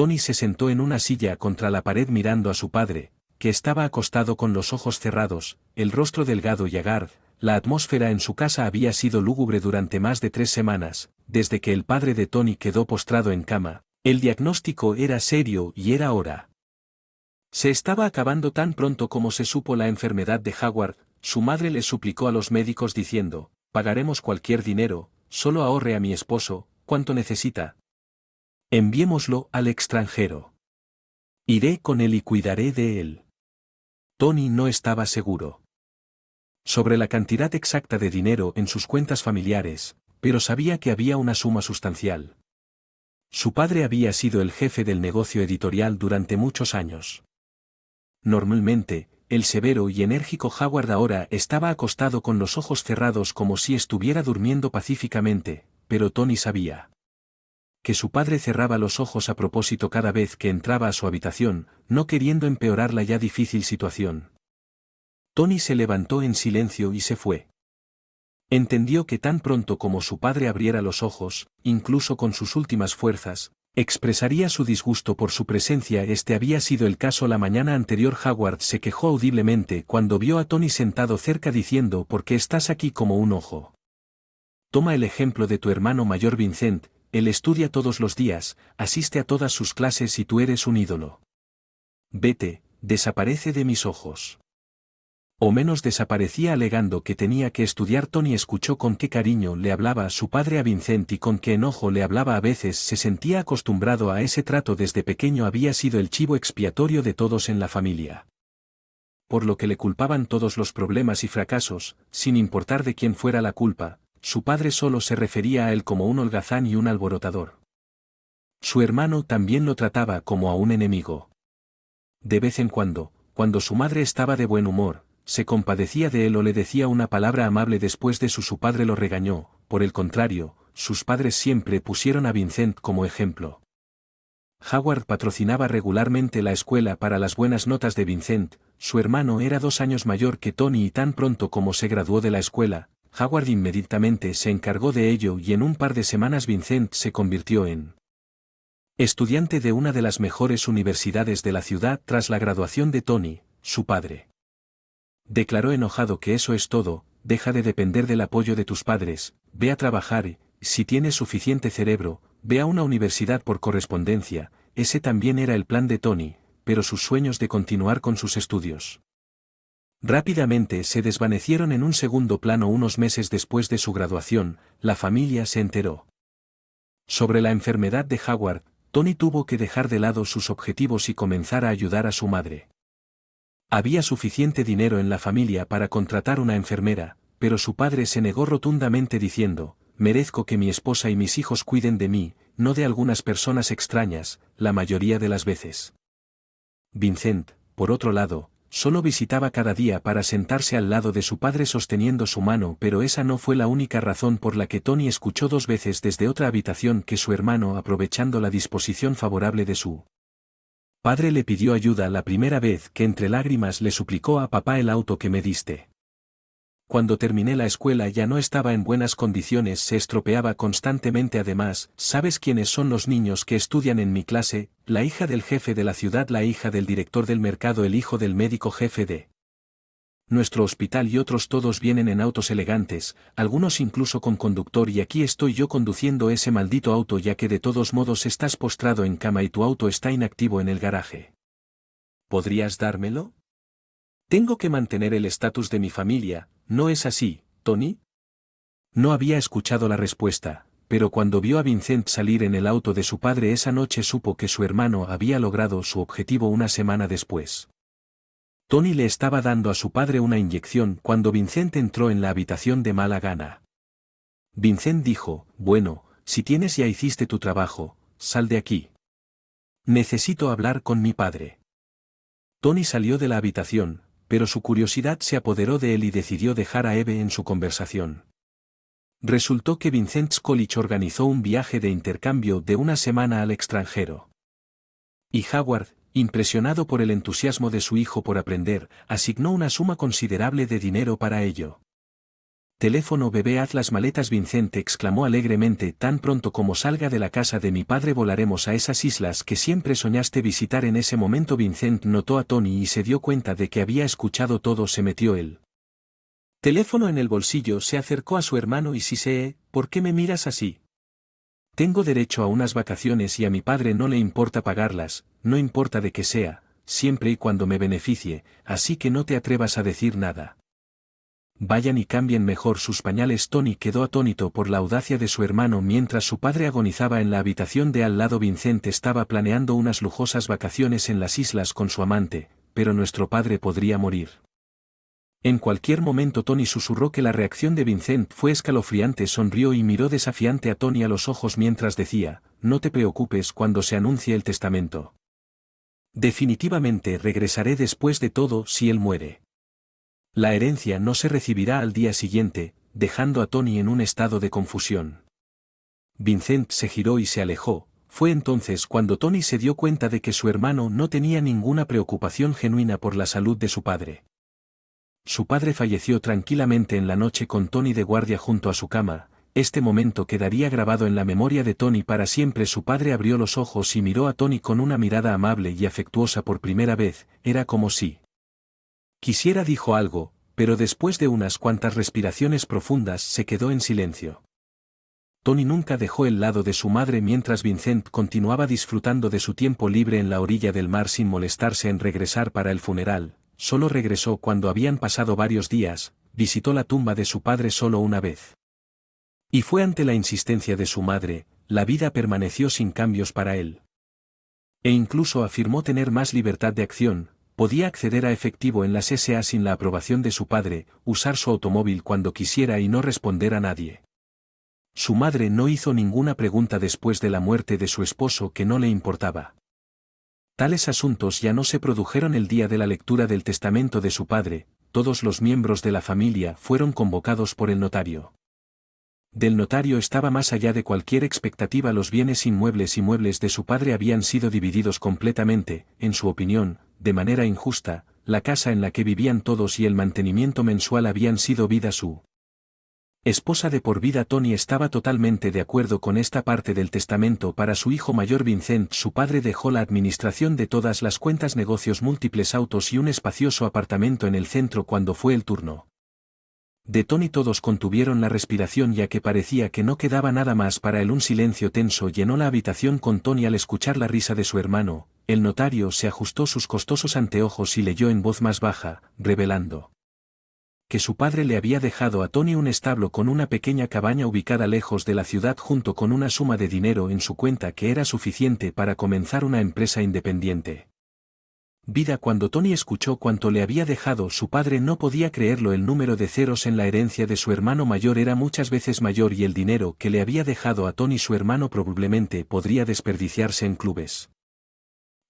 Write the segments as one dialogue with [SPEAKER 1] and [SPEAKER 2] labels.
[SPEAKER 1] Tony se sentó en una silla contra la pared mirando a su padre, que estaba acostado con los ojos cerrados, el rostro delgado y haggard. La atmósfera en su casa había sido lúgubre durante más de 3 semanas, desde que el padre de Tony quedó postrado en cama. El diagnóstico era serio y era hora. Se estaba acabando tan pronto como se supo la enfermedad de Howard. Su madre le suplicó a los médicos diciendo: pagaremos cualquier dinero, solo ahorre a mi esposo, ¿cuánto necesita? Enviémoslo al extranjero. Iré con él y cuidaré de él. Tony no estaba seguro sobre la cantidad exacta de dinero en sus cuentas familiares, pero sabía que había una suma sustancial. Su padre había sido el jefe del negocio editorial durante muchos años. Normalmente, el severo y enérgico Howard ahora estaba acostado con los ojos cerrados como si estuviera durmiendo pacíficamente, pero Tony sabía que su padre cerraba los ojos a propósito cada vez que entraba a su habitación, no queriendo empeorar la ya difícil situación. Tony se levantó en silencio y se fue. Entendió que tan pronto como su padre abriera los ojos, incluso con sus últimas fuerzas, expresaría su disgusto por su presencia. Este había sido el caso la mañana anterior. Howard se quejó audiblemente cuando vio a Tony sentado cerca diciendo: ¿por qué estás aquí como un ojo? Toma el ejemplo de tu hermano mayor Vincent, él estudia todos los días, asiste a todas sus clases y tú eres un ídolo. Vete, desaparece de mis ojos. O menos desaparecía alegando que tenía que estudiar. Tony escuchó con qué cariño le hablaba su padre a Vincent y con qué enojo le hablaba a veces. Se sentía acostumbrado a ese trato desde pequeño. Había sido el chivo expiatorio de todos en la familia, por lo que le culpaban todos los problemas y fracasos, sin importar de quién fuera la culpa. Su padre solo se refería a él como un holgazán y un alborotador. Su hermano también lo trataba como a un enemigo. De vez en cuando su madre estaba de buen humor, se compadecía de él o le decía una palabra amable después de su padre lo regañó. Por el contrario, sus padres siempre pusieron a Vincent como ejemplo. Howard patrocinaba regularmente la escuela para las buenas notas de Vincent. Su hermano era 2 años mayor que Tony y tan pronto como se graduó de la escuela, Howard inmediatamente se encargó de ello y en un par de semanas Vincent se convirtió en estudiante de una de las mejores universidades de la ciudad. Tras la graduación de Tony, su padre declaró enojado que eso es todo, deja de depender del apoyo de tus padres, ve a trabajar y, si tienes suficiente cerebro, ve a una universidad por correspondencia. Ese también era el plan de Tony, pero sus sueños de continuar con sus estudios rápidamente se desvanecieron en un segundo plano. Unos meses después de su graduación, la familia se enteró sobre la enfermedad de Howard. Tony tuvo que dejar de lado sus objetivos y comenzar a ayudar a su madre. Había suficiente dinero en la familia para contratar una enfermera, pero su padre se negó rotundamente diciendo: merezco que mi esposa y mis hijos cuiden de mí, no de algunas personas extrañas, la mayoría de las veces. Vincent, por otro lado, solo visitaba cada día para sentarse al lado de su padre sosteniendo su mano, pero esa no fue la única razón por la que Tony escuchó 2 veces desde otra habitación que su hermano, aprovechando la disposición favorable de su padre, le pidió ayuda. La primera vez que entre lágrimas le suplicó a papá: el auto que me diste cuando terminé la escuela ya no estaba en buenas condiciones, se estropeaba constantemente. Además, ¿sabes quiénes son los niños que estudian en mi clase? La hija del jefe de la ciudad, la hija del director del mercado, el hijo del médico jefe de nuestro hospital y otros. Todos vienen en autos elegantes, algunos incluso con conductor, y aquí estoy yo conduciendo ese maldito auto, ya que de todos modos estás postrado en cama y tu auto está inactivo en el garaje. ¿Podrías dármelo? Tengo que mantener el estatus de mi familia, ¿no es así, Tony? No había escuchado la respuesta, pero cuando vio a Vincent salir en el auto de su padre esa noche supo que su hermano había logrado su objetivo. Una semana después, Tony le estaba dando a su padre una inyección cuando Vincent entró en la habitación de mala gana. Vincent dijo: bueno, si tienes ya hiciste tu trabajo, sal de aquí. Necesito hablar con mi padre. Tony salió de la habitación, pero su curiosidad se apoderó de él y decidió dejar a Eve en su conversación. Resultó que Vincent's College organizó un viaje de intercambio de 1 semana al extranjero. Y Howard, impresionado por el entusiasmo de su hijo por aprender, asignó una suma considerable de dinero para ello. Teléfono bebé, haz las maletas. Vincent exclamó alegremente. Tan pronto como salga de la casa de mi padre volaremos a esas islas que siempre soñaste visitar. En ese momento Vincent notó a Tony y se dio cuenta de que había escuchado todo. Se metió el teléfono en el bolsillo, se acercó a su hermano y ¿por qué me miras así? Tengo derecho a unas vacaciones y a mi padre no le importa pagarlas, no importa de qué sea, siempre y cuando me beneficie, así que no te atrevas a decir nada. Vayan y cambien mejor sus pañales. Tony quedó atónito por la audacia de su hermano mientras su padre agonizaba en la habitación de al lado. Vincent estaba planeando unas lujosas vacaciones en las islas con su amante, pero nuestro padre podría morir. En cualquier momento. Tony susurró que la reacción de Vincent fue escalofriante. Sonrió y miró desafiante a Tony a los ojos mientras decía, no te preocupes cuando se anuncie el testamento. Definitivamente regresaré después de todo. Si él muere, la herencia no se recibirá al día siguiente, dejando a Tony en un estado de confusión. Vincent se giró y se alejó. Fue entonces cuando Tony se dio cuenta de que su hermano no tenía ninguna preocupación genuina por la salud de su padre. Su padre falleció tranquilamente en la noche con Tony de guardia junto a su cama. Este momento quedaría grabado en la memoria de Tony para siempre. Su padre abrió los ojos y miró a Tony con una mirada amable y afectuosa por primera vez. Era como si quisiera dijo algo, pero después de unas cuantas respiraciones profundas se quedó en silencio. Tony nunca dejó el lado de su madre mientras Vincent continuaba disfrutando de su tiempo libre en la orilla del mar sin molestarse en regresar para el funeral. Solo regresó cuando habían pasado varios días, visitó la tumba de su padre solo una vez. Y fue ante la insistencia de su madre, la vida permaneció sin cambios para él. E incluso afirmó tener más libertad de acción. Podía acceder a efectivo en las SA sin la aprobación de su padre, usar su automóvil cuando quisiera y no responder a nadie. Su madre no hizo ninguna pregunta después de la muerte de su esposo que no le importaba. Tales asuntos ya no se produjeron el día de la lectura del testamento de su padre. Todos los miembros de la familia fueron convocados por el notario. Del notario estaba más allá de cualquier expectativa. Los bienes inmuebles y muebles de su padre habían sido divididos completamente, en su opinión, de manera injusta. La casa en la que vivían todos y el mantenimiento mensual habían sido vida su esposa de por vida. Tony estaba totalmente de acuerdo con esta parte del testamento para su hijo mayor Vincent. Su padre dejó la administración de todas las cuentas, negocios, múltiples autos y un espacioso apartamento en el centro cuando fue el turno de Tony. Todos contuvieron la respiración ya que parecía que no quedaba nada más para él. Un silencio tenso llenó la habitación con Tony al escuchar la risa de su hermano. El notario se ajustó sus costosos anteojos y leyó en voz más baja, revelando que su padre le había dejado a Tony un establo con una pequeña cabaña ubicada lejos de la ciudad junto con una suma de dinero en su cuenta que era suficiente para comenzar una empresa independiente. Vida. Cuando Tony escuchó cuánto le había dejado su padre no podía creerlo. El número de ceros en la herencia de su hermano mayor era muchas veces mayor y el dinero que le había dejado a Tony su hermano probablemente podría desperdiciarse en clubes.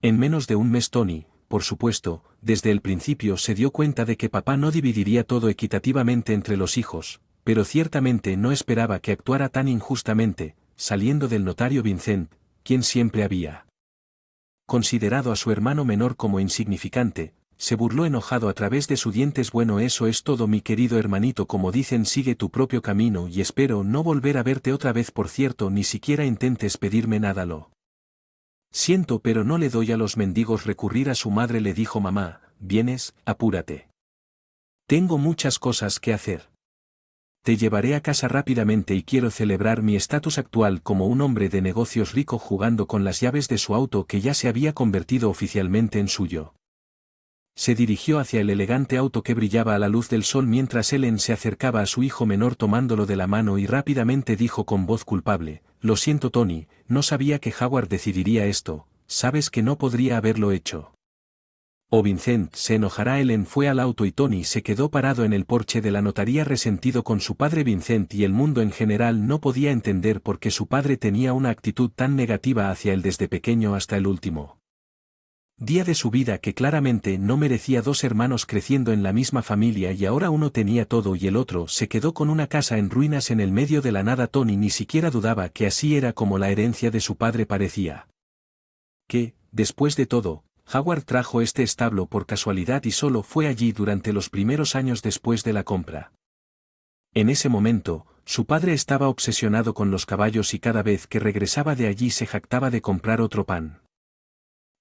[SPEAKER 1] En menos de un mes Tony, por supuesto, desde el principio se dio cuenta de que papá no dividiría todo equitativamente entre los hijos, pero ciertamente no esperaba que actuara tan injustamente. Saliendo del notario Vincent, quien siempre había considerado a su hermano menor como insignificante, se burló enojado a través de sus dientes. Bueno, eso es todo, mi querido hermanito. Como dicen, sigue tu propio camino y espero no volver a verte otra vez. Por cierto, ni siquiera intentes pedirme nada. Lo siento, pero no le doy a los mendigos. Recurrir a su madre. Le dijo mamá, vienes, apúrate. Tengo muchas cosas que hacer. Te llevaré a casa rápidamente y quiero celebrar mi estatus actual como un hombre de negocios rico. Jugando con las llaves de su auto que ya se había convertido oficialmente en suyo, se dirigió hacia el elegante auto que brillaba a la luz del sol mientras Ellen se acercaba a su hijo menor tomándolo de la mano y rápidamente dijo con voz culpable, lo siento Tony, no sabía que Howard decidiría esto, sabes que no podría haberlo hecho. Oh Vincent, se enojará. Ellen fue al auto y Tony se quedó parado en el porche de la notaría resentido con su padre. Vincent y el mundo en general no podía entender por qué su padre tenía una actitud tan negativa hacia él desde pequeño hasta el último día de su vida, que claramente no merecía dos hermanos creciendo en la misma familia y ahora uno tenía todo y el otro se quedó con una casa en ruinas en el medio de la nada. Tony ni siquiera dudaba que así era como la herencia de su padre parecía. Que, después de todo, Howard trajo este establo por casualidad y solo fue allí durante los primeros años después de la compra. En ese momento, su padre estaba obsesionado con los caballos y cada vez que regresaba de allí se jactaba de comprar otro pan.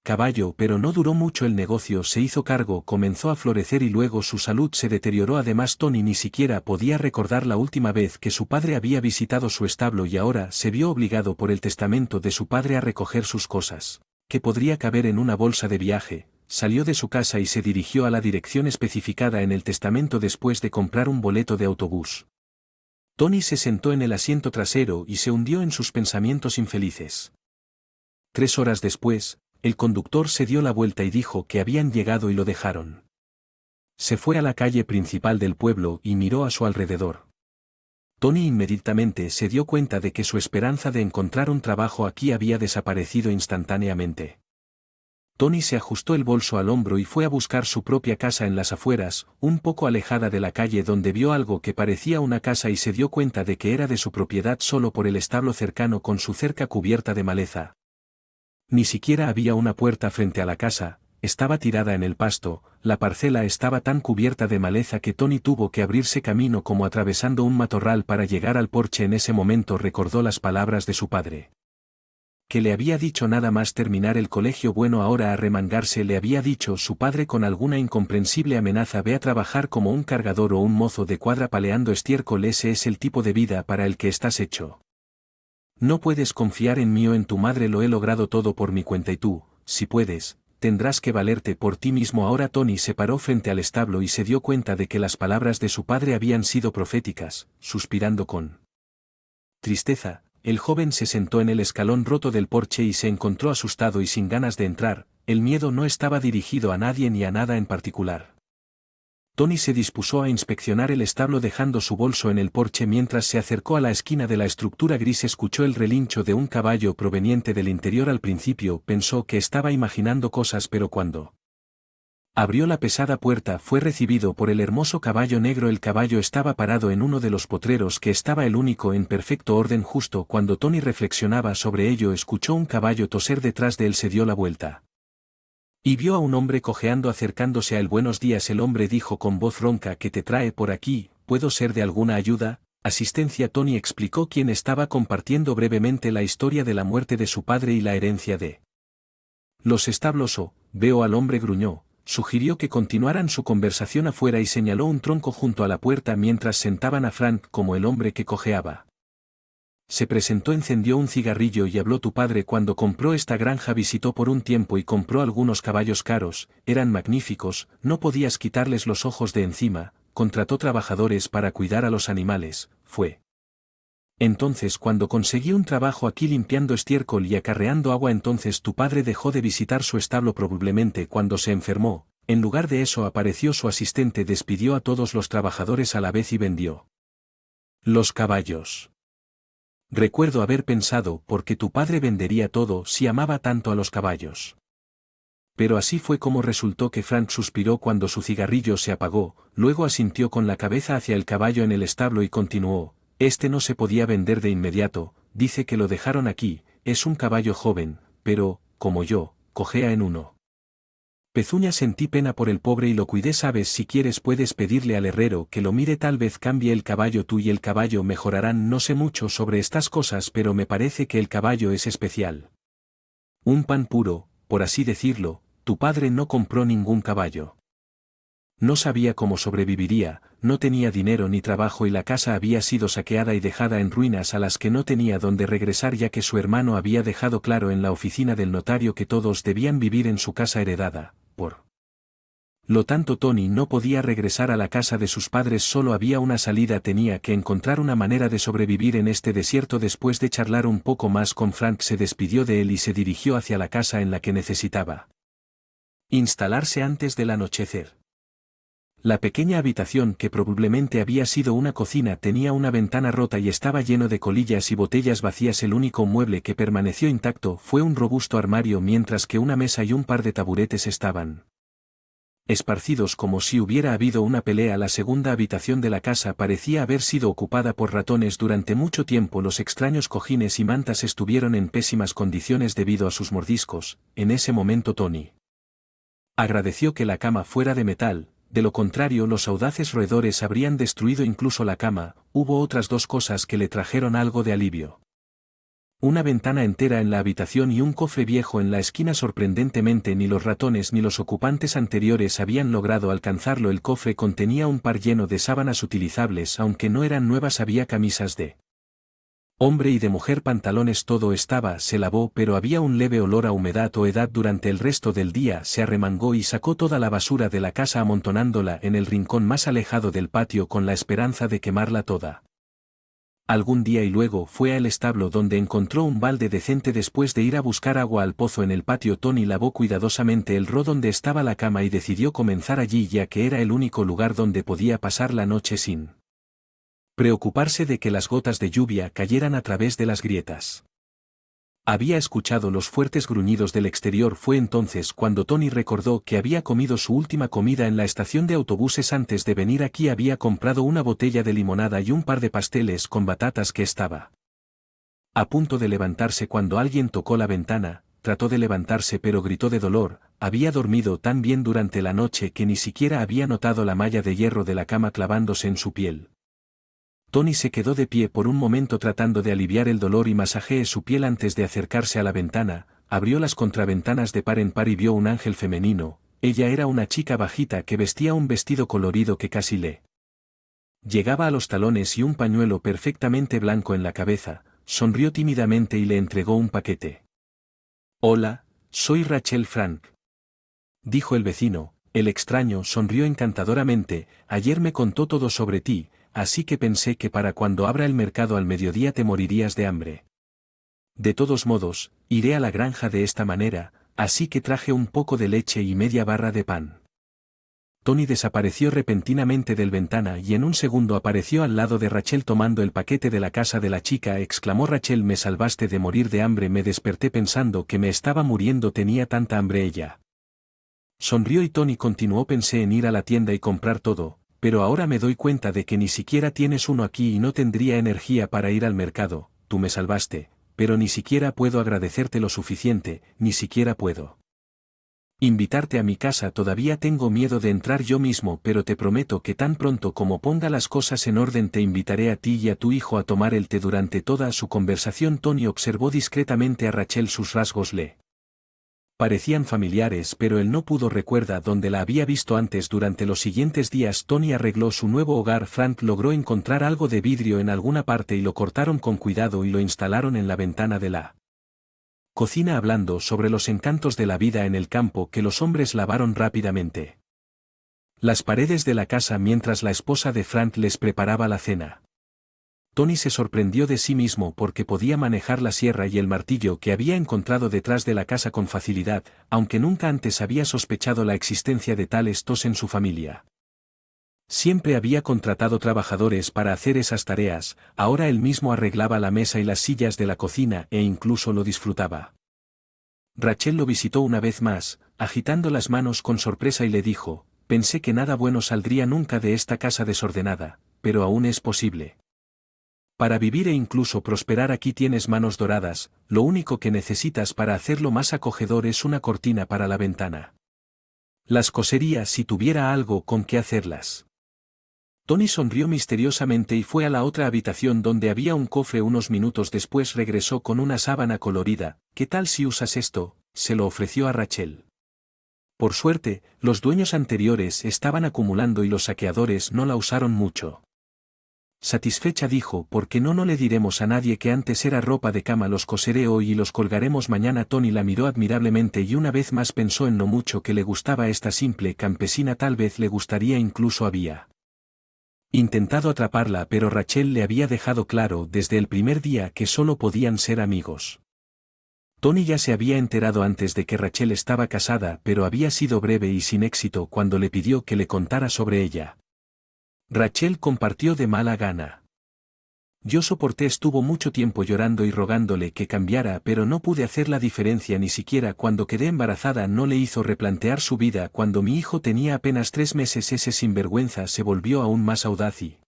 [SPEAKER 1] Caballo, pero no duró mucho el negocio, se hizo cargo, comenzó a florecer y luego su salud se deterioró. Además, Tony ni siquiera podía recordar la última vez que su padre había visitado su establo y ahora se vio obligado por el testamento de su padre a recoger sus cosas, que podría caber en una bolsa de viaje. Salió de su casa y se dirigió a la dirección especificada en el testamento después de comprar un boleto de autobús. Tony se sentó en el asiento trasero y se hundió en sus pensamientos infelices. 3 horas después, el conductor se dio la vuelta y dijo que habían llegado y lo dejaron. Se fue a la calle principal del pueblo y miró a su alrededor. Tony inmediatamente se dio cuenta de que su esperanza de encontrar un trabajo aquí había desaparecido instantáneamente. Tony se ajustó el bolso al hombro y fue a buscar su propia casa en las afueras, un poco alejada de la calle, donde vio algo que parecía una casa y se dio cuenta de que era de su propiedad solo por el establo cercano con su cerca cubierta de maleza. Ni siquiera había una puerta frente a la casa, estaba tirada en el pasto, la parcela estaba tan cubierta de maleza que Tony tuvo que abrirse camino como atravesando un matorral para llegar al porche. En ese momento recordó las palabras de su padre, que le había dicho nada más terminar el colegio. Bueno, ahora a remangarse, le había dicho su padre con alguna incomprensible amenaza: ve a trabajar como un cargador o un mozo de cuadra paleando estiércol, ese es el tipo de vida para el que estás hecho. No puedes confiar en mí o en tu madre, lo he logrado todo por mi cuenta y tú, si puedes, tendrás que valerte por ti mismo. Ahora Tony se paró frente al establo y se dio cuenta de que las palabras de su padre habían sido proféticas. Suspirando con tristeza, el joven se sentó en el escalón roto del porche y se encontró asustado y sin ganas de entrar. El miedo no estaba dirigido a nadie ni a nada en particular. Tony se dispuso a inspeccionar el establo dejando su bolso en el porche. Mientras se acercó a la esquina de la estructura gris escuchó el relincho de un caballo proveniente del interior. Al principio pensó que estaba imaginando cosas, pero cuando abrió la pesada puerta fue recibido por el hermoso caballo negro. El caballo estaba parado en uno de los potreros, que estaba el único en perfecto orden. Justo cuando Tony reflexionaba sobre ello, escuchó un caballo toser detrás de él. Se dio la vuelta y vio a un hombre cojeando acercándose a él. Buenos días, el hombre dijo con voz ronca. ¿Qué te trae por aquí? ¿Puedo ser de alguna ayuda? Asistencia. Tony explicó quién estaba compartiendo brevemente la historia de la muerte de su padre y la herencia de los establos. Veo al hombre gruñó, sugirió que continuaran su conversación afuera y señaló un tronco junto a la puerta mientras sentaban a Frank como el hombre que cojeaba. Se presentó, encendió un cigarrillo y habló. Tu padre cuando compró esta granja visitó por un tiempo y compró algunos caballos caros, eran magníficos, no podías quitarles los ojos de encima, contrató trabajadores para cuidar a los animales, fue. Entonces cuando conseguí un trabajo aquí limpiando estiércol y acarreando agua, entonces tu padre dejó de visitar su establo probablemente cuando se enfermó. En lugar de eso apareció su asistente, despidió a todos los trabajadores a la vez y vendió los caballos. Recuerdo haber pensado, ¿por qué tu padre vendería todo si amaba tanto a los caballos? Pero así fue como resultó. Que Frank suspiró cuando su cigarrillo se apagó, luego asintió con la cabeza hacia el caballo en el establo y continuó, este no se podía vender de inmediato, dice que lo dejaron aquí, es un caballo joven, pero, como yo, cojea en uno. Pezuña, sentí pena por el pobre y lo cuidé. Sabes, si quieres puedes pedirle al herrero que lo mire, tal vez cambie el caballo, tú y el caballo mejorarán. No sé mucho sobre estas cosas, pero me parece que el caballo es especial. Un pan puro, por así decirlo. Tu padre no compró ningún caballo. No sabía cómo sobreviviría, no tenía dinero ni trabajo y la casa había sido saqueada y dejada en ruinas a las que no tenía dónde regresar, ya que su hermano había dejado claro en la oficina del notario que todos debían vivir en su casa heredada. Por lo tanto, Tony no podía regresar a la casa de sus padres, solo había una salida, tenía que encontrar una manera de sobrevivir en este desierto. Después de charlar un poco más con Frank, se despidió de él y se dirigió hacia la casa en la que necesitaba instalarse antes del anochecer. La pequeña habitación, que probablemente había sido una cocina, tenía una ventana rota y estaba lleno de colillas y botellas vacías. El único mueble que permaneció intacto fue un robusto armario, mientras que una mesa y un par de taburetes estaban esparcidos como si hubiera habido una pelea. La segunda habitación de la casa parecía haber sido ocupada por ratones durante mucho tiempo. Los extraños cojines y mantas estuvieron en pésimas condiciones debido a sus mordiscos. En ese momento Tony agradeció que la cama fuera de metal, de lo contrario los audaces roedores habrían destruido incluso la cama. Hubo otras dos cosas que le trajeron algo de alivio. Una ventana entera en la habitación y un cofre viejo en la esquina. Sorprendentemente ni los ratones ni los ocupantes anteriores habían logrado alcanzarlo. El cofre contenía un par lleno de sábanas utilizables, aunque no eran nuevas. Había camisas de hombre y de mujer, pantalones, todo se lavó, pero había un leve olor a humedad o edad. Durante el resto del día se arremangó y sacó toda la basura de la casa amontonándola en el rincón más alejado del patio con la esperanza de quemarla toda algún día, y luego fue al establo donde encontró un balde decente. Después de ir a buscar agua al pozo en el patio, Tony lavó cuidadosamente el ro donde estaba la cama y decidió comenzar allí, ya que era el único lugar donde podía pasar la noche sin preocuparse de que las gotas de lluvia cayeran a través de las grietas. Había escuchado los fuertes gruñidos del exterior. Fue entonces cuando Tony recordó que había comido su última comida en la estación de autobuses. Antes de venir aquí había comprado una botella de limonada y un par de pasteles con batatas que estaba a punto de levantarse cuando alguien tocó la ventana. Trató de levantarse pero gritó de dolor. Había dormido tan bien durante la noche que ni siquiera había notado la malla de hierro de la cama clavándose en su piel. Tony se quedó de pie por un momento tratando de aliviar el dolor y masajeó su piel antes de acercarse a la ventana. Abrió las contraventanas de par en par y vio un ángel femenino. Ella era una chica bajita que vestía un vestido colorido que casi le llegaba a los talones y un pañuelo perfectamente blanco en la cabeza. Sonrió tímidamente y le entregó un paquete. «Hola, soy Rachel Frank», dijo el vecino. El extraño sonrió encantadoramente. «Ayer me contó todo sobre ti, así que pensé que para cuando abra el mercado al mediodía te morirías de hambre. De todos modos, iré a la granja de esta manera, así que traje un poco de leche y media barra de pan». Tony desapareció repentinamente del ventana y en un segundo apareció al lado de Rachel tomando el paquete de la casa de la chica. Exclamó Rachel: «Me salvaste de morir de hambre». «Me desperté pensando que me estaba muriendo, tenía tanta hambre». Ella sonrió y Tony continuó: «Pensé en ir a la tienda y comprar todo, pero ahora me doy cuenta de que ni siquiera tienes uno aquí y no tendría energía para ir al mercado. Tú me salvaste, pero ni siquiera puedo agradecerte lo suficiente, ni siquiera puedo invitarte a mi casa. Todavía tengo miedo de entrar yo mismo, pero te prometo que tan pronto como ponga las cosas en orden te invitaré a ti y a tu hijo a tomar el té». Durante toda su conversación Tony observó discretamente a Rachel. Sus rasgos le parecían familiares, pero él no pudo recordar dónde la había visto antes. Durante los siguientes días Tony arregló su nuevo hogar. Frank logró encontrar algo de vidrio en alguna parte y lo cortaron con cuidado y lo instalaron en la ventana de la cocina, hablando sobre los encantos de la vida en el campo que los hombres lavaron rápidamente las paredes de la casa mientras la esposa de Frank les preparaba la cena. Tony se sorprendió de sí mismo porque podía manejar la sierra y el martillo que había encontrado detrás de la casa con facilidad, aunque nunca antes había sospechado la existencia de tales tos en su familia. Siempre había contratado trabajadores para hacer esas tareas. Ahora él mismo arreglaba la mesa y las sillas de la cocina e incluso lo disfrutaba. Rachel lo visitó una vez más, agitando las manos con sorpresa, y le dijo: «Pensé que nada bueno saldría nunca de esta casa desordenada, pero aún es posible. Para vivir e incluso prosperar aquí tienes manos doradas. Lo único que necesitas para hacerlo más acogedor es una cortina para la ventana. Las cosería si tuviera algo con qué hacerlas». Tony sonrió misteriosamente y fue a la otra habitación donde había un cofre. Unos minutos después regresó con una sábana colorida. «¿Qué tal si usas esto?», se lo ofreció a Rachel. Por suerte, los dueños anteriores estaban acumulando y los saqueadores no la usaron mucho. Satisfecha dijo: «¿Por qué no le diremos a nadie que antes era ropa de cama? Los coseré hoy y los colgaremos mañana». Tony la miró admirablemente y una vez más pensó en lo mucho que le gustaba esta simple campesina. Tal vez le gustaría, incluso había intentado atraparla, pero Rachel le había dejado claro desde el primer día que solo podían ser amigos. Tony ya se había enterado antes de que Rachel estaba casada, pero había sido breve y sin éxito cuando le pidió que le contara sobre ella. Rachel compartió de mala gana. «Yo soporté, estuvo mucho tiempo llorando y rogándole que cambiara, pero no pude hacer la diferencia. Ni siquiera cuando quedé embarazada no le hizo replantear su vida. Cuando mi hijo tenía apenas 3 meses ese sinvergüenza se volvió aún más audaz y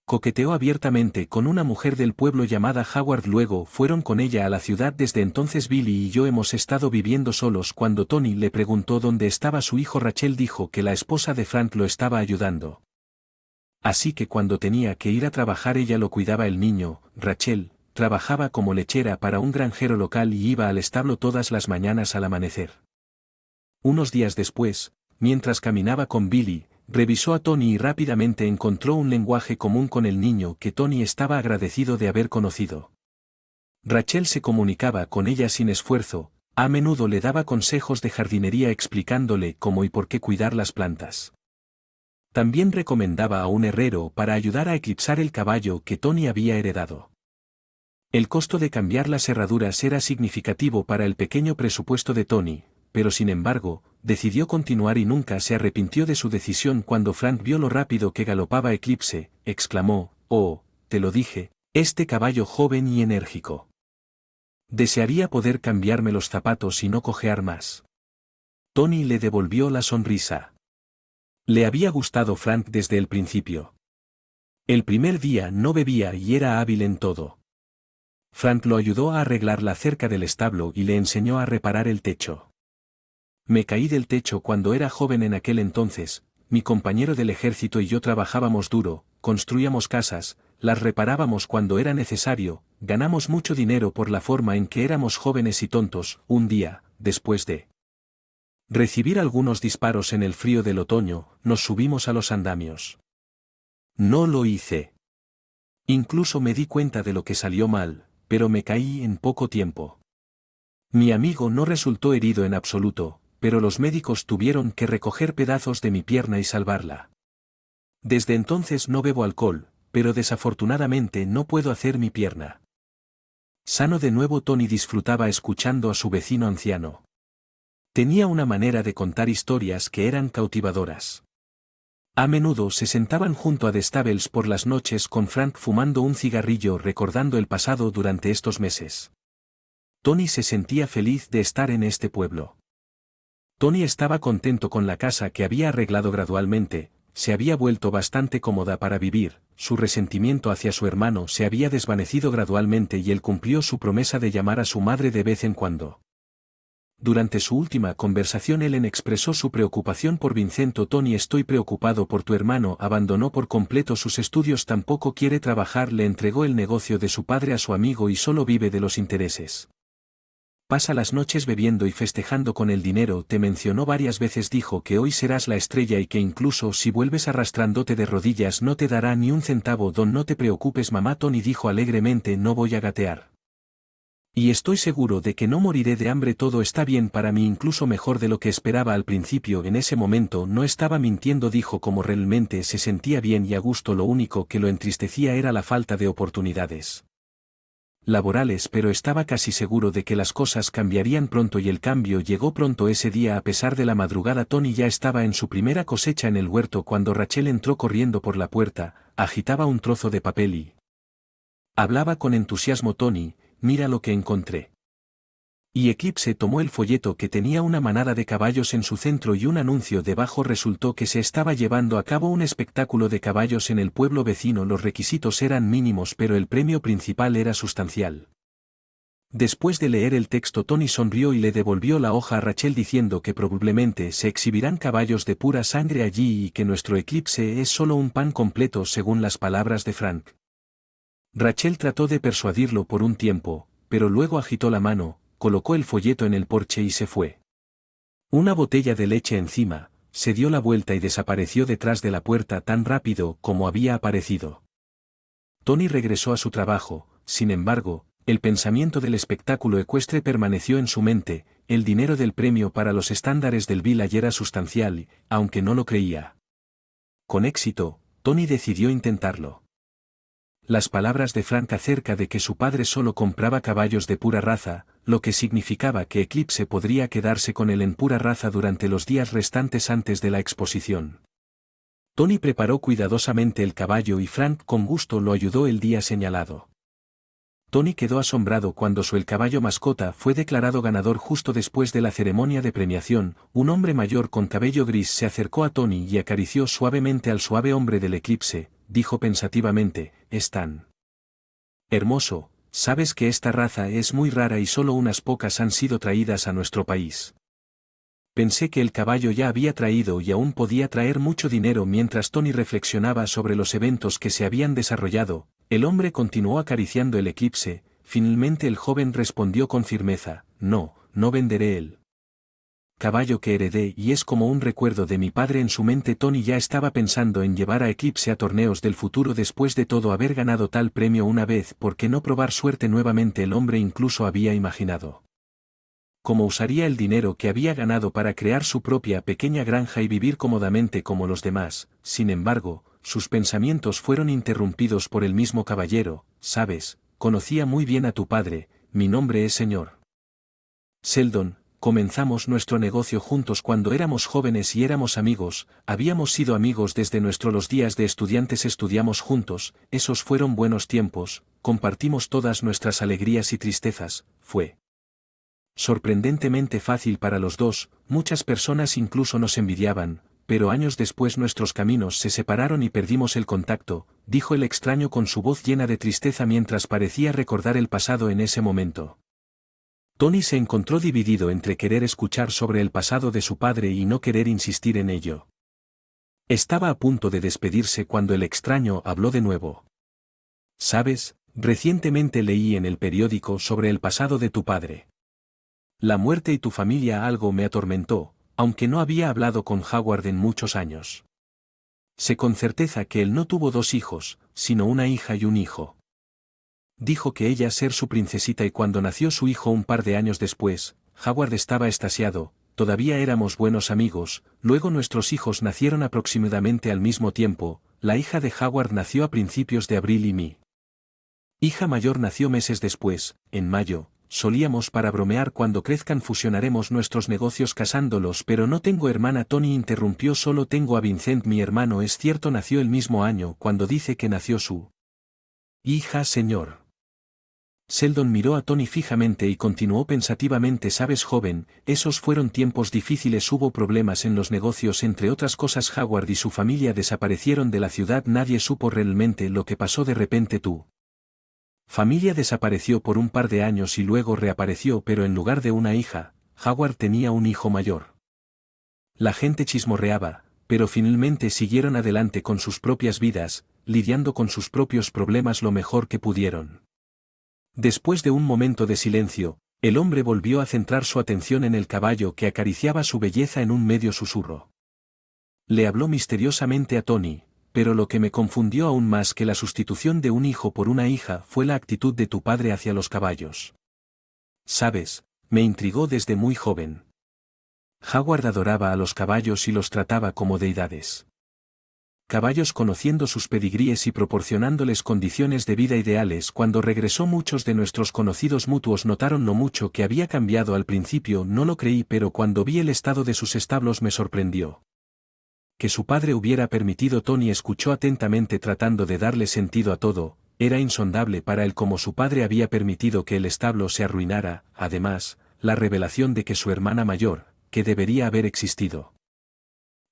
[SPEAKER 1] Coqueteó abiertamente con una mujer del pueblo llamada Howard. Luego fueron con ella a la ciudad. Desde entonces Billy y yo hemos estado viviendo solos. Cuando Tony le preguntó dónde estaba su hijo, Rachel dijo que la esposa de Frank lo estaba ayudando. Así que cuando tenía que ir a trabajar ella lo cuidaba. El niño, Rachel, trabajaba como lechera para un granjero local y iba al establo todas las mañanas al amanecer. Unos días después, mientras caminaba con Billy, revisó a Tony y rápidamente encontró un lenguaje común con el niño que Tony estaba agradecido de haber conocido. Rachel se comunicaba con ella sin esfuerzo, a menudo le daba consejos de jardinería explicándole cómo y por qué cuidar las plantas. También recomendaba a un herrero para ayudar a eclipsar el caballo que Tony había heredado. El costo de cambiar las herraduras era significativo para el pequeño presupuesto de Tony, pero sin embargo, decidió continuar y nunca se arrepintió de su decisión. Cuando Frank vio lo rápido que galopaba Eclipse, exclamó: «Oh, te lo dije, este caballo joven y enérgico. Desearía poder cambiarme los zapatos y no cojear más». Tony le devolvió la sonrisa. Le había gustado Frank desde el principio. El primer día no bebía y era hábil en todo. Frank lo ayudó a arreglar la cerca del establo y le enseñó a reparar el techo. Me caí del techo cuando era joven. En aquel entonces, mi compañero del ejército y yo trabajábamos duro, construíamos casas, las reparábamos cuando era necesario, ganamos mucho dinero por la forma en que éramos jóvenes y tontos. Un día, después de recibir algunos disparos en el frío del otoño, nos subimos a los andamios. No lo hice. Incluso me di cuenta de lo que salió mal, pero me caí en poco tiempo. Mi amigo no resultó herido en absoluto, pero los médicos tuvieron que recoger pedazos de mi pierna y salvarla. Desde entonces no bebo alcohol, pero desafortunadamente no puedo hacer mi pierna sano de nuevo. Tony disfrutaba escuchando a su vecino anciano. Tenía una manera de contar historias que eran cautivadoras. A menudo se sentaban junto a The Stables por las noches con Frank fumando un cigarrillo recordando el pasado durante estos meses. Tony se sentía feliz de estar en este pueblo. Tony estaba contento con la casa que había arreglado gradualmente, se había vuelto bastante cómoda para vivir, su resentimiento hacia su hermano se había desvanecido gradualmente y él cumplió su promesa de llamar a su madre de vez en cuando. Durante su última conversación Ellen expresó su preocupación por Vincento. «Tony, estoy preocupado por tu hermano. Abandonó por completo sus estudios, tampoco quiere trabajar, le entregó el negocio de su padre a su amigo y solo vive de los intereses. Pasa las noches bebiendo y festejando con el dinero. Te mencionó varias veces, dijo que hoy serás la estrella y que incluso si vuelves arrastrándote de rodillas no te dará ni un centavo. Don, no te preocupes mamá». Tony dijo alegremente: «No voy a gatear. Y estoy seguro de que no moriré de hambre. Todo está bien para mí, incluso mejor de lo que esperaba al principio». En ese momento no estaba mintiendo, dijo, como realmente se sentía bien y a gusto. Lo único que lo entristecía era la falta de oportunidades laborales, pero estaba casi seguro de que las cosas cambiarían pronto y el cambio llegó pronto. Ese día, a pesar de la madrugada, Tony ya estaba en su primera cosecha en el huerto cuando Rachel entró corriendo por la puerta, agitaba un trozo de papel y hablaba con entusiasmo: «Tony, mira lo que encontré». Y Eclipse tomó el folleto, que tenía una manada de caballos en su centro y un anuncio debajo. Resultó que se estaba llevando a cabo un espectáculo de caballos en el pueblo vecino. Los requisitos eran mínimos, pero el premio principal era sustancial. Después de leer el texto, Tony sonrió y le devolvió la hoja a Rachel diciendo que probablemente se exhibirán caballos de pura sangre allí y que nuestro Eclipse es solo un pan completo, según las palabras de Frank. Rachel trató de persuadirlo por un tiempo, pero luego agitó la mano, colocó el folleto en el porche y se fue. Una botella de leche encima, se dio la vuelta y desapareció detrás de la puerta tan rápido como había aparecido. Tony regresó a su trabajo. Sin embargo, el pensamiento del espectáculo ecuestre permaneció en su mente. El dinero del premio para los estándares del Village era sustancial, aunque no lo creía. Con éxito, Tony decidió intentarlo. Las palabras de Frank acerca de que su padre solo compraba caballos de pura raza, lo que significaba que Eclipse podría quedarse con él en pura raza durante los días restantes antes de la exposición. Tony preparó cuidadosamente el caballo y Frank con gusto lo ayudó el día señalado. Tony quedó asombrado cuando el caballo mascota fue declarado ganador. Justo después de la ceremonia de premiación, un hombre mayor con cabello gris se acercó a Tony y acarició suavemente al suave hombre del Eclipse. dijo pensativamente, es tan hermoso. Sabes que esta raza es muy rara y solo unas pocas han sido traídas a nuestro país. Pensé que el caballo ya había traído y aún podía traer mucho dinero. Mientras Tony reflexionaba sobre los eventos que se habían desarrollado, el hombre continuó acariciando el eclipse. Finalmente el joven respondió con firmeza, no venderé el caballo que heredé y es como un recuerdo de mi padre. En su mente Tony ya estaba pensando en llevar a Eclipse a torneos del futuro después de todo haber ganado tal premio una vez. ¿Por qué no probar suerte nuevamente? El hombre incluso había imaginado cómo usaría el dinero que había ganado para crear su propia pequeña granja y vivir cómodamente como los demás. Sin embargo, sus pensamientos fueron interrumpidos por el mismo caballero. Sabes, conocía muy bien a tu padre, mi nombre es señor Sheldon. Comenzamos nuestro negocio juntos cuando éramos jóvenes y éramos amigos. Habíamos sido amigos desde los días de estudiantes, estudiamos juntos, esos fueron buenos tiempos, compartimos todas nuestras alegrías y tristezas. Fue sorprendentemente fácil para los dos, muchas personas incluso nos envidiaban, pero años después nuestros caminos se separaron y perdimos el contacto, dijo el extraño con su voz llena de tristeza mientras parecía recordar el pasado en ese momento. Tony se encontró dividido entre querer escuchar sobre el pasado de su padre y no querer insistir en ello. Estaba a punto de despedirse cuando el extraño habló de nuevo. ¿Sabes? Recientemente leí en el periódico sobre el pasado de tu padre. La muerte y tu familia. Algo me atormentó, aunque no había hablado con Howard en muchos años. Sé con certeza que él no tuvo dos hijos, sino una hija y un hijo. Dijo que ella ser su princesita y cuando nació su hijo un par de años después, Howard estaba extasiado. Todavía éramos buenos amigos. Luego nuestros hijos nacieron aproximadamente al mismo tiempo. La hija de Howard nació a principios de abril y mi hija mayor nació meses después, en mayo. Solíamos para bromear cuando crezcan fusionaremos nuestros negocios casándolos, pero no tengo hermana. Tony interrumpió, solo tengo a Vincent. Mi hermano es cierto, nació el mismo año. Cuando dice que nació su hija, señor Sheldon miró a Tony fijamente y continuó pensativamente. Sabes, joven, esos fueron tiempos difíciles, hubo problemas en los negocios, entre otras cosas Howard y su familia desaparecieron de la ciudad, nadie supo realmente lo que pasó. De repente tu familia desapareció por un par de años y luego reapareció, pero en lugar de una hija, Howard tenía un hijo mayor. La gente chismorreaba, pero finalmente siguieron adelante con sus propias vidas, lidiando con sus propios problemas lo mejor que pudieron. Después de un momento de silencio, el hombre volvió a centrar su atención en el caballo que acariciaba su belleza en un medio susurro. Le habló misteriosamente a Tony, pero lo que me confundió aún más que la sustitución de un hijo por una hija fue la actitud de tu padre hacia los caballos. Sabes, me intrigó desde muy joven. Howard adoraba a los caballos y los trataba como deidades. Caballos, conociendo sus pedigríes y proporcionándoles condiciones de vida ideales. Cuando regresó, muchos de nuestros conocidos mutuos notaron lo mucho que había cambiado. Al principio no lo creí, pero cuando vi el estado de sus establos me sorprendió. Que su padre hubiera permitido. Tony escuchó atentamente tratando de darle sentido a todo. Era insondable para él cómo su padre había permitido que el establo se arruinara. Además, la revelación de que su hermana mayor, que debería haber existido,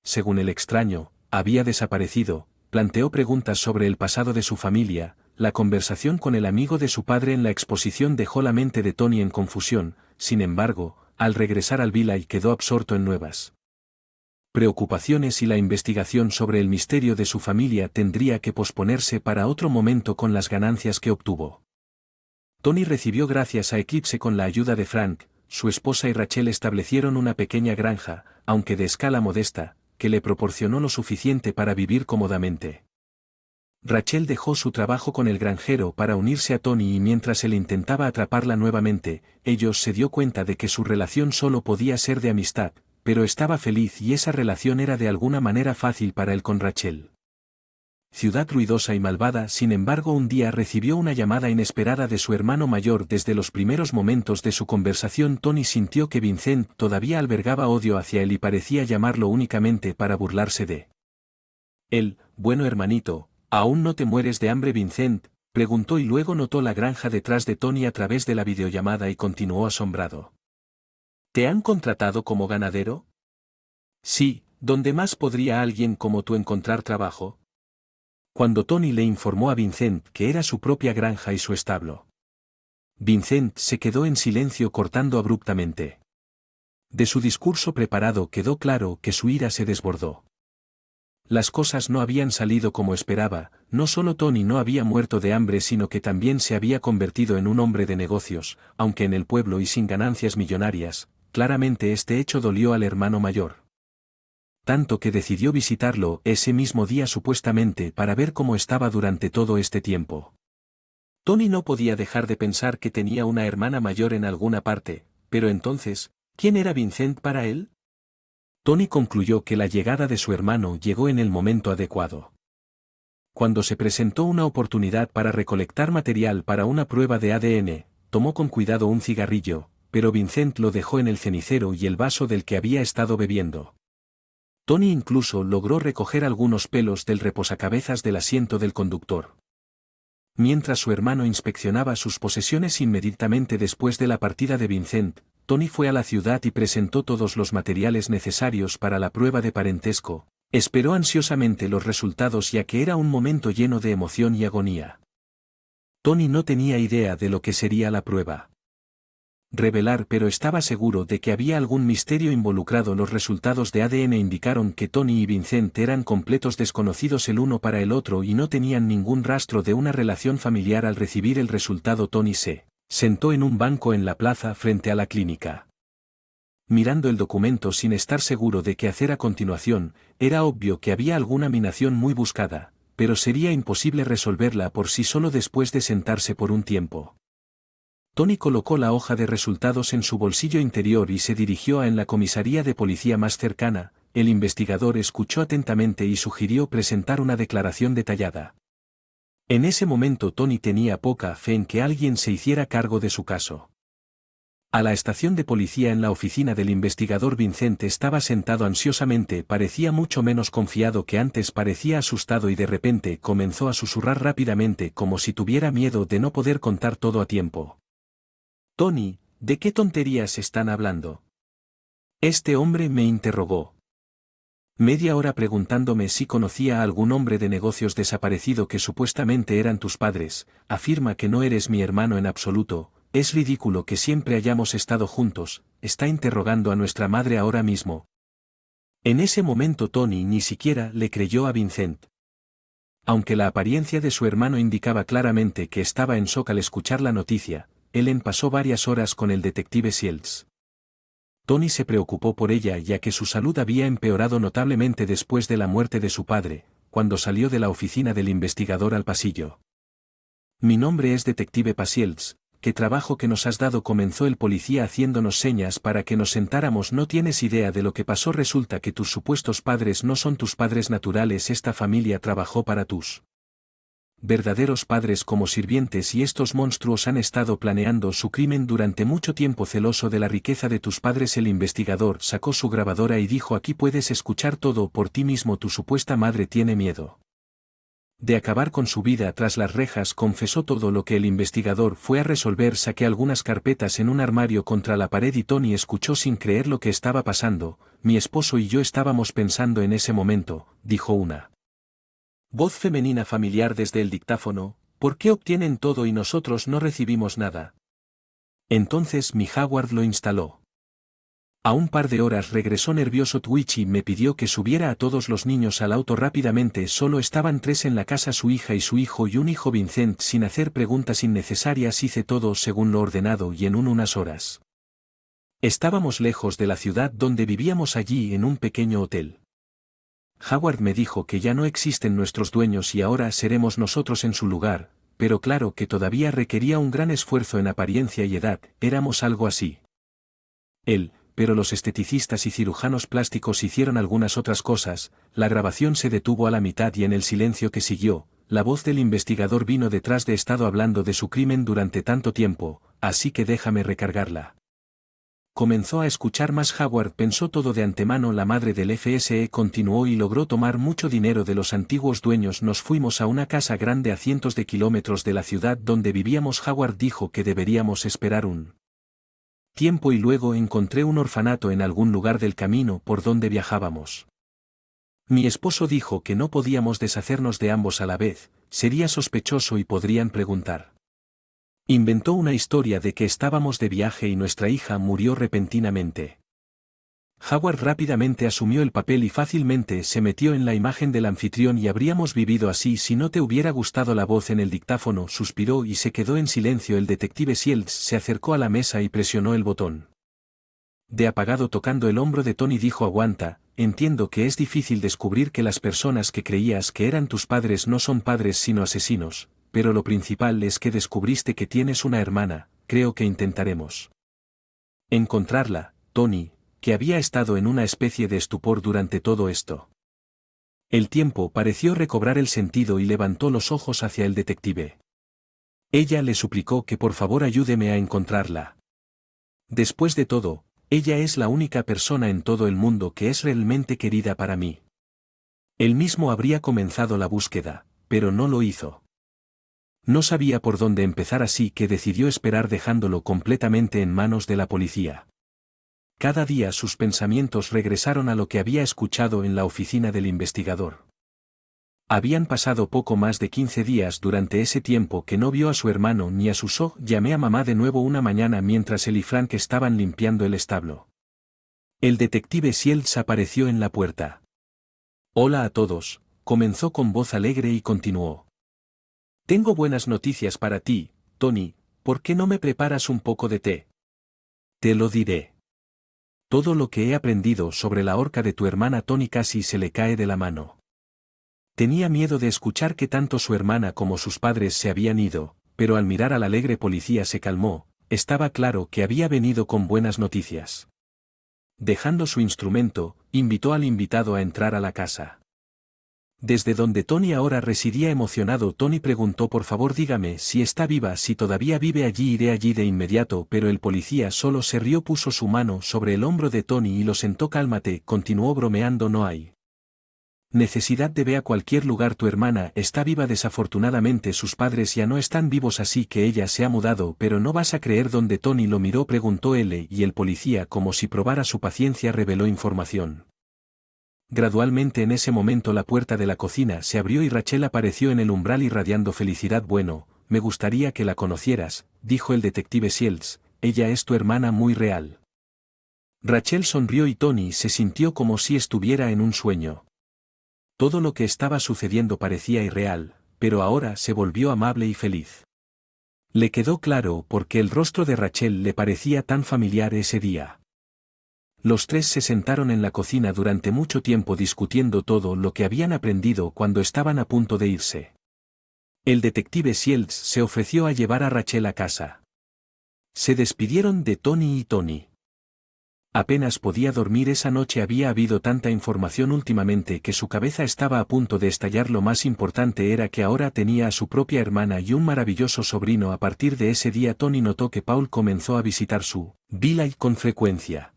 [SPEAKER 1] según el extraño, había desaparecido. Planteó preguntas sobre el pasado de su familia. La conversación con el amigo de su padre en la exposición dejó la mente de Tony en confusión. Sin embargo, al regresar al Village quedó absorto en nuevas preocupaciones y la investigación sobre el misterio de su familia tendría que posponerse para otro momento. Con las ganancias que obtuvo, Tony recibió gracias a Eclipse con la ayuda de Frank, su esposa y Rachel establecieron una pequeña granja, aunque de escala modesta, que le proporcionó lo suficiente para vivir cómodamente. Rachel dejó su trabajo con el granjero para unirse a Tony y mientras él intentaba atraparla nuevamente, ellos se dio cuenta de que su relación solo podía ser de amistad, pero estaba feliz y esa relación era de alguna manera fácil para él con Rachel. Ciudad ruidosa y malvada. Sin embargo, un día recibió una llamada inesperada de su hermano mayor. Desde los primeros momentos de su conversación Tony sintió que Vincent todavía albergaba odio hacia él y parecía llamarlo únicamente para burlarse de él. Bueno, hermanito, ¿aún no te mueres de hambre? Vincent preguntó y luego notó la granja detrás de Tony a través de la videollamada y continuó asombrado. ¿Te han contratado como ganadero? Sí, ¿dónde más podría alguien como tú encontrar trabajo? Cuando Tony le informó a Vincent que era su propia granja y su establo. Vincent se quedó en silencio cortando abruptamente. De su discurso preparado quedó claro que su ira se desbordó. Las cosas no habían salido como esperaba, no solo Tony no había muerto de hambre sino que también se había convertido en un hombre de negocios, aunque en el pueblo y sin ganancias millonarias. Claramente este hecho dolió al hermano mayor. Tanto que decidió visitarlo ese mismo día supuestamente para ver cómo estaba durante todo este tiempo. Tony no podía dejar de pensar que tenía una hermana mayor en alguna parte, pero entonces, ¿quién era Vincent para él? Tony concluyó que la llegada de su hermano llegó en el momento adecuado. Cuando se presentó una oportunidad para recolectar material para una prueba de ADN, tomó con cuidado un cigarrillo, pero Vincent lo dejó en el cenicero y el vaso del que había estado bebiendo. Tony incluso logró recoger algunos pelos del reposacabezas del asiento del conductor. Mientras su hermano inspeccionaba sus posesiones inmediatamente después de la partida de Vincent, Tony fue a la ciudad y presentó todos los materiales necesarios para la prueba de parentesco. Esperó ansiosamente los resultados ya que era un momento lleno de emoción y agonía. Tony no tenía idea de lo que sería la prueba. Revelar, pero estaba seguro de que había algún misterio involucrado. Los resultados de ADN indicaron que Tony y Vincent eran completos desconocidos el uno para el otro y no tenían ningún rastro de una relación familiar. Al recibir el resultado, Tony se sentó en un banco en la plaza frente a la clínica. Mirando el documento sin estar seguro de qué hacer a continuación, era obvio que había alguna minación muy buscada, pero sería imposible resolverla por sí solo después de sentarse por un tiempo. Tony colocó la hoja de resultados en su bolsillo interior y se dirigió a la comisaría de policía más cercana. El investigador escuchó atentamente y sugirió presentar una declaración detallada. En ese momento Tony tenía poca fe en que alguien se hiciera cargo de su caso. A la estación de policía en la oficina del investigador Vincent estaba sentado ansiosamente, parecía mucho menos confiado que antes, parecía asustado y de repente comenzó a susurrar rápidamente como si tuviera miedo de no poder contar todo a tiempo. Tony, ¿de qué tonterías están hablando? Este hombre me interrogó. Media hora preguntándome si conocía a algún hombre de negocios desaparecido que supuestamente eran tus padres, afirma que no eres mi hermano en absoluto, es ridículo que siempre hayamos estado juntos, está interrogando a nuestra madre ahora mismo. En ese momento Tony ni siquiera le creyó a Vincent. Aunque la apariencia de su hermano indicaba claramente que estaba en shock al escuchar la noticia, Ellen pasó varias horas con el detective Shields. Tony se preocupó por ella ya que su salud había empeorado notablemente después de la muerte de su padre, cuando salió de la oficina del investigador al pasillo. Mi nombre es detective Shields, ¿qué trabajo que nos has dado? Comenzó el policía haciéndonos señas para que nos sentáramos. No tienes idea de lo que pasó. Resulta que tus supuestos padres no son tus padres naturales. Esta familia trabajó para tus verdaderos padres como sirvientes y estos monstruos han estado planeando su crimen durante mucho tiempo. Celoso de la riqueza de tus padres, el investigador sacó su grabadora y dijo: aquí puedes escuchar todo por ti mismo. Tu supuesta madre tiene miedo de acabar con su vida tras las rejas. Confesó todo lo que el investigador fue a resolver. Saqué algunas carpetas en un armario contra la pared y Tony escuchó sin creer lo que estaba pasando. Mi esposo y yo estábamos pensando en ese momento, dijo una voz femenina familiar desde el dictáfono, ¿por qué obtienen todo y nosotros no recibimos nada? Entonces mi Howard lo instaló. A un par de horas regresó nervioso Twitch y me pidió que subiera a todos los niños al auto rápidamente. Solo estaban 3 en la casa, su hija y su hijo y un hijo Vincent. Sin hacer preguntas innecesarias hice todo según lo ordenado y en unas horas estábamos lejos de la ciudad donde vivíamos, allí en un pequeño hotel. Howard me dijo que ya no existen nuestros dueños y ahora seremos nosotros en su lugar, pero claro que todavía requería un gran esfuerzo en apariencia y edad. Éramos algo así. Pero los esteticistas y cirujanos plásticos hicieron algunas otras cosas. La grabación se detuvo a la mitad y en el silencio que siguió, la voz del investigador vino detrás de: he estado hablando de su crimen durante tanto tiempo, así que déjame recargarla. Comenzó a escuchar más. Howard pensó todo de antemano. La madre del FSE continuó y logró tomar mucho dinero de los antiguos dueños. Nos fuimos a una casa grande a cientos de kilómetros de la ciudad donde vivíamos. Howard dijo que deberíamos esperar un tiempo y luego encontré un orfanato en algún lugar del camino por donde viajábamos. Mi esposo dijo que no podíamos deshacernos de ambos a la vez, sería sospechoso y podrían preguntar. Inventó una historia de que estábamos de viaje y nuestra hija murió repentinamente. Howard rápidamente asumió el papel y fácilmente se metió en la imagen del anfitrión y habríamos vivido así si no te hubiera gustado la voz en el dictáfono, suspiró y se quedó en silencio. El detective Shields se acercó a la mesa y presionó el botón. De apagado tocando el hombro de Tony dijo: aguanta, entiendo que es difícil descubrir que las personas que creías que eran tus padres no son padres sino asesinos, pero lo principal es que descubriste que tienes una hermana. Creo que intentaremos encontrarla, Tony, que había estado en una especie de estupor durante todo esto. El tiempo pareció recobrar el sentido y levantó los ojos hacia el detective. Ella le suplicó que por favor ayúdeme a encontrarla. Después de todo, ella es la única persona en todo el mundo que es realmente querida para mí. Él mismo habría comenzado la búsqueda, pero no lo hizo. No sabía por dónde empezar, así que decidió esperar dejándolo completamente en manos de la policía. Cada día sus pensamientos regresaron a lo que había escuchado en la oficina del investigador. Habían pasado poco más de 15 días durante ese tiempo que no vio a su hermano ni a su Llamé a mamá de nuevo una mañana mientras él y Frank estaban limpiando el establo. El detective Shields apareció en la puerta. Hola a todos, comenzó con voz alegre y continuó. Tengo buenas noticias para ti, Tony, ¿por qué no me preparas un poco de té? Te lo diré. Todo lo que he aprendido sobre la horca de tu hermana. Tony casi se le cae de la mano. Tenía miedo de escuchar que tanto su hermana como sus padres se habían ido, pero al mirar al alegre policía se calmó. Estaba claro que había venido con buenas noticias. Dejando su instrumento, invitó al invitado a entrar a la casa. Desde donde Tony ahora residía emocionado, Tony preguntó: por favor dígame si está viva, si todavía vive allí iré allí de inmediato, pero el policía solo se rió, puso su mano sobre el hombro de Tony y lo sentó. Cálmate, continuó bromeando, no hay necesidad de ver a cualquier lugar, tu hermana está viva. Desafortunadamente sus padres ya no están vivos, así que ella se ha mudado, pero no vas a creer dónde. Tony lo miró, preguntó él, y el policía, como si probara su paciencia, reveló información. Gradualmente en ese momento la puerta de la cocina se abrió y Rachel apareció en el umbral irradiando felicidad. Bueno, me gustaría que la conocieras, dijo el detective Shields, ella es tu hermana muy real. Rachel sonrió y Tony se sintió como si estuviera en un sueño. Todo lo que estaba sucediendo parecía irreal, pero ahora se volvió amable y feliz. Le quedó claro por qué el rostro de Rachel le parecía tan familiar ese día. Los tres se sentaron en la cocina durante mucho tiempo discutiendo todo lo que habían aprendido cuando estaban a punto de irse. El detective Shields se ofreció a llevar a Rachel a casa. Se despidieron de Tony y Tony. Apenas podía dormir esa noche, había habido tanta información últimamente que su cabeza estaba a punto de estallar. Lo más importante era que ahora tenía a su propia hermana y un maravilloso sobrino. A partir de ese día Tony notó que Paul comenzó a visitar su villa y con frecuencia.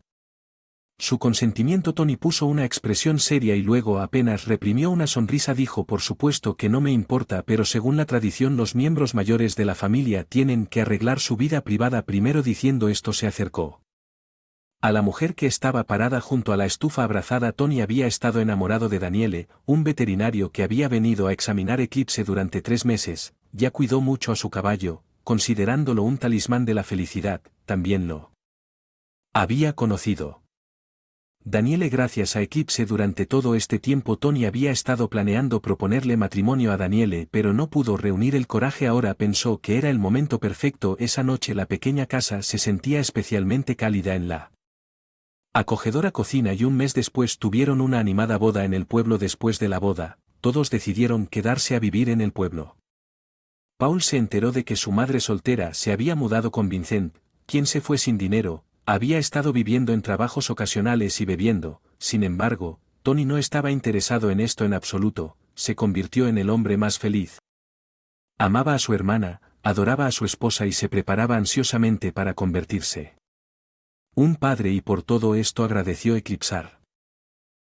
[SPEAKER 1] Su consentimiento. Tony puso una expresión seria y luego apenas reprimió una sonrisa. Dijo: por supuesto que no me importa, pero según la tradición los miembros mayores de la familia tienen que arreglar su vida privada primero. Diciendo esto se acercó a la mujer que estaba parada junto a la estufa abrazada. Tony había estado enamorado de Daniele, un veterinario que había venido a examinar Eclipse durante 3 meses, ya cuidó mucho a su caballo, considerándolo un talismán de la felicidad, también lo había conocido Daniele gracias a Eclipse. Durante todo este tiempo Tony había estado planeando proponerle matrimonio a Daniele, pero no pudo reunir el coraje. Ahora pensó que era el momento perfecto. Esa noche la pequeña casa se sentía especialmente cálida en la acogedora cocina y un mes después tuvieron una animada boda en el pueblo. Después de la boda, todos decidieron quedarse a vivir en el pueblo. Paul se enteró de que su madre soltera se había mudado con Vincent, quien se fue sin dinero. Había estado viviendo en trabajos ocasionales y bebiendo. Sin embargo, Tony no estaba interesado en esto en absoluto. Se convirtió en el hombre más feliz. Amaba a su hermana, adoraba a su esposa y se preparaba ansiosamente para convertirse un padre, y por todo esto agradeció Eclipsar.